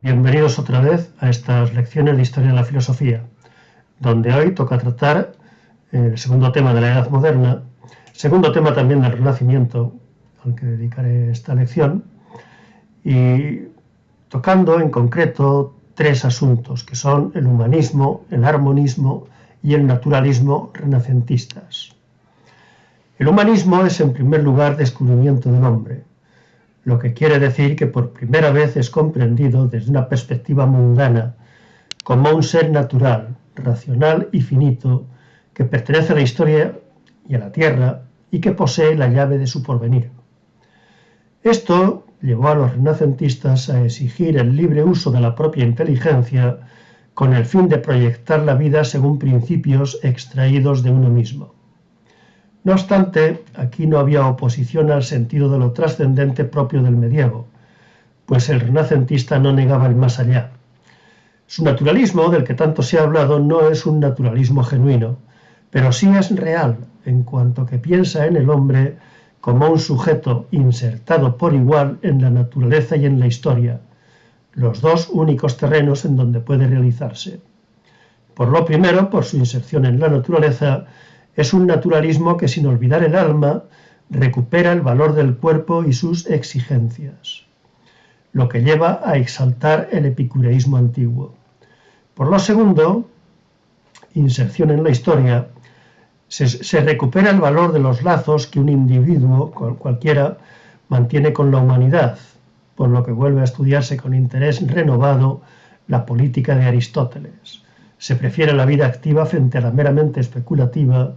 Bienvenidos otra vez a estas lecciones de Historia de la Filosofía, donde hoy toca tratar el segundo tema de la Edad Moderna, segundo tema también del Renacimiento, al que dedicaré esta lección, y tocando en concreto tres asuntos, que son el humanismo, el armonismo y el naturalismo renacentistas. El humanismo es en primer lugar descubrimiento del hombre, lo que quiere decir que por primera vez es comprendido desde una perspectiva mundana como un ser natural, racional y finito que pertenece a la historia y a la tierra y que posee la llave de su porvenir. Esto llevó a los renacentistas a exigir el libre uso de la propia inteligencia con el fin de proyectar la vida según principios extraídos de uno mismo. No obstante, aquí no había oposición al sentido de lo trascendente propio del medievo, pues el renacentista no negaba el más allá. Su naturalismo, del que tanto se ha hablado, no es un naturalismo genuino, pero sí es real, en cuanto que piensa en el hombre como un sujeto insertado por igual en la naturaleza y en la historia, los dos únicos terrenos en donde puede realizarse. Por lo primero, por su inserción en la naturaleza, es un naturalismo que, sin olvidar el alma, recupera el valor del cuerpo y sus exigencias, lo que lleva a exaltar el epicureísmo antiguo. Por lo segundo, inserción en la historia, se recupera el valor de los lazos que un individuo, cualquiera, mantiene con la humanidad, por lo que vuelve a estudiarse con interés renovado la política de Aristóteles. Se prefiere la vida activa frente a la meramente especulativa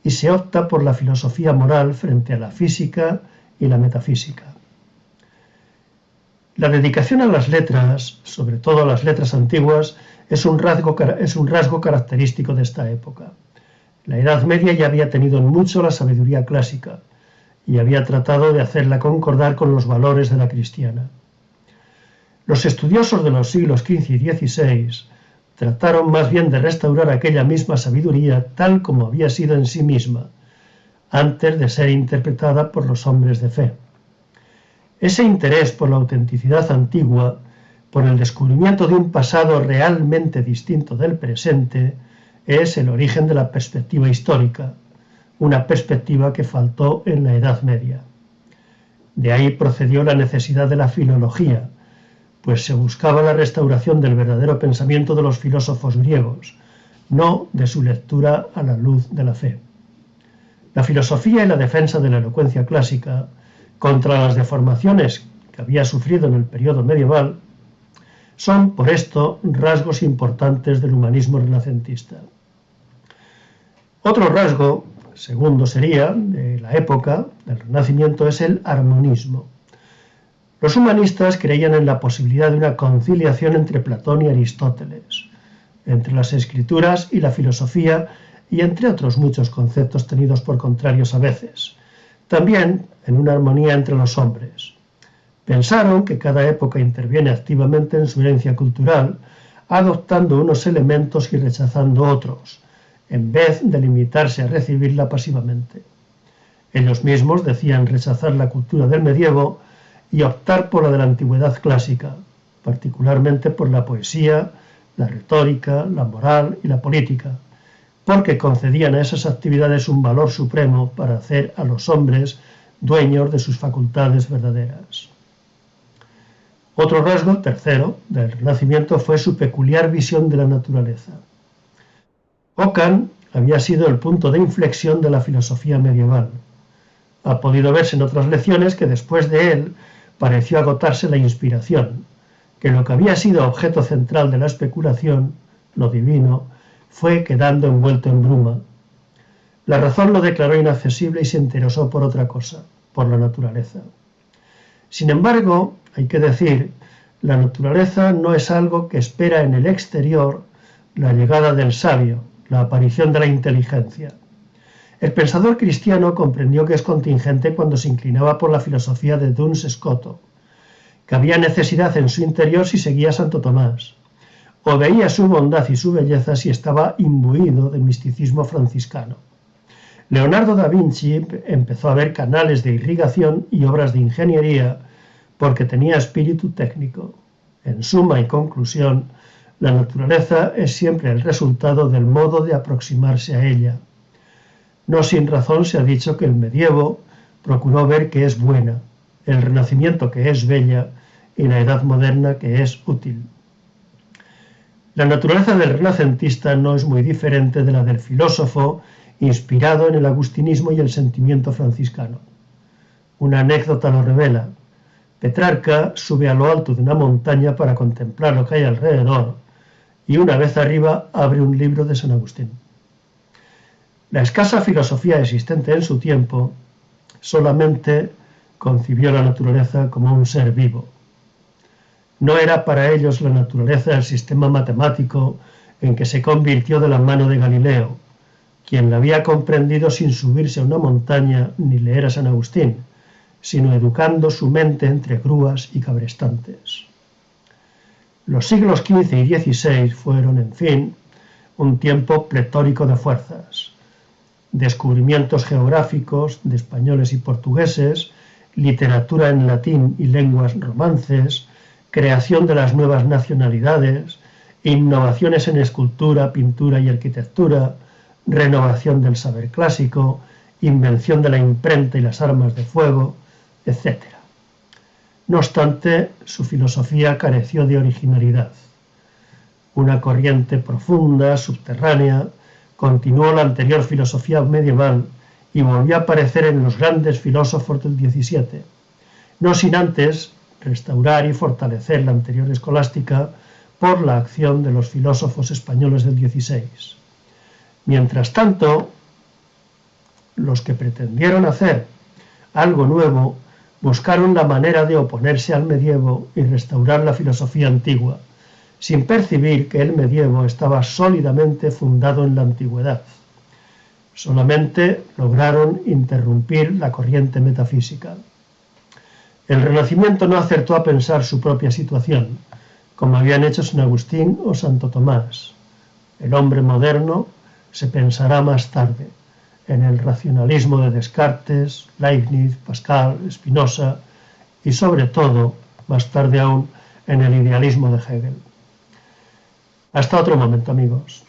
y se opta por la filosofía moral frente a la física y la metafísica. La dedicación a las letras, sobre todo a las letras antiguas, es un rasgo característico de esta época. La Edad Media ya había tenido en mucho la sabiduría clásica y había tratado de hacerla concordar con los valores de la cristiana. Los estudiosos de los siglos XV y XVI trataron más bien de restaurar aquella misma sabiduría tal como había sido en sí misma, antes de ser interpretada por los hombres de fe. Ese interés por la autenticidad antigua, por el descubrimiento de un pasado realmente distinto del presente, es el origen de la perspectiva histórica, una perspectiva que faltó en la Edad Media. De ahí procedió la necesidad de la filología, pues se buscaba la restauración del verdadero pensamiento de los filósofos griegos, no de su lectura a la luz de la fe. La filosofía y la defensa de la elocuencia clásica contra las deformaciones que había sufrido en el periodo medieval son, por esto, rasgos importantes del humanismo renacentista. Otro rasgo, segundo sería, de la época del Renacimiento es el armonismo. Los humanistas creían en la posibilidad de una conciliación entre Platón y Aristóteles, entre las escrituras y la filosofía y entre otros muchos conceptos tenidos por contrarios a veces. También en una armonía entre los hombres. Pensaron que cada época interviene activamente en su herencia cultural, adoptando unos elementos y rechazando otros, en vez de limitarse a recibirla pasivamente. Ellos mismos decían rechazar la cultura del medievo y optar por la de la antigüedad clásica, particularmente por la poesía, la retórica, la moral y la política, porque concedían a esas actividades un valor supremo para hacer a los hombres dueños de sus facultades verdaderas. Otro rasgo, tercero, del Renacimiento fue su peculiar visión de la naturaleza. Ockham había sido el punto de inflexión de la filosofía medieval. Ha podido verse en otras lecciones que después de él pareció agotarse la inspiración, que lo que había sido objeto central de la especulación, lo divino, fue quedando envuelto en bruma. La razón lo declaró inaccesible y se interesó por otra cosa, por la naturaleza. Sin embargo, hay que decir, la naturaleza no es algo que espera en el exterior la llegada del sabio, la aparición de la inteligencia. El pensador cristiano comprendió que es contingente cuando se inclinaba por la filosofía de Duns Scoto, que había necesidad en su interior si seguía a Santo Tomás, o veía su bondad y su belleza si estaba imbuido de misticismo franciscano. Leonardo da Vinci empezó a ver canales de irrigación y obras de ingeniería porque tenía espíritu técnico. En suma y conclusión, la naturaleza es siempre el resultado del modo de aproximarse a ella. No sin razón se ha dicho que el medievo procuró ver que es buena, el Renacimiento que es bella y la Edad Moderna que es útil. La naturaleza del renacentista no es muy diferente de la del filósofo inspirado en el agustinismo y el sentimiento franciscano. Una anécdota lo revela. Petrarca sube a lo alto de una montaña para contemplar lo que hay alrededor y una vez arriba abre un libro de San Agustín. La escasa filosofía existente en su tiempo solamente concibió la naturaleza como un ser vivo. No era para ellos la naturaleza el sistema matemático en que se convirtió de la mano de Galileo, quien la había comprendido sin subirse a una montaña ni leer a San Agustín, sino educando su mente entre grúas y cabrestantes. Los siglos XV y XVI fueron, en fin, un tiempo pletórico de fuerzas. Descubrimientos geográficos de españoles y portugueses, literatura en latín y lenguas romances, creación de las nuevas nacionalidades, innovaciones en escultura, pintura y arquitectura, renovación del saber clásico, invención de la imprenta y las armas de fuego, etc. No obstante, su filosofía careció de originalidad. Una corriente profunda, subterránea, continuó la anterior filosofía medieval y volvió a aparecer en los grandes filósofos del XVII, no sin antes restaurar y fortalecer la anterior escolástica por la acción de los filósofos españoles del XVI. Mientras tanto, los que pretendieron hacer algo nuevo buscaron la manera de oponerse al medievo y restaurar la filosofía antigua, sin percibir que el medievo estaba sólidamente fundado en la antigüedad. Solamente lograron interrumpir la corriente metafísica. El Renacimiento no acertó a pensar su propia situación, como habían hecho San Agustín o Santo Tomás. El hombre moderno se pensará más tarde, en el racionalismo de Descartes, Leibniz, Pascal, Spinoza y sobre todo, más tarde aún, en el idealismo de Hegel. Hasta otro momento, amigos.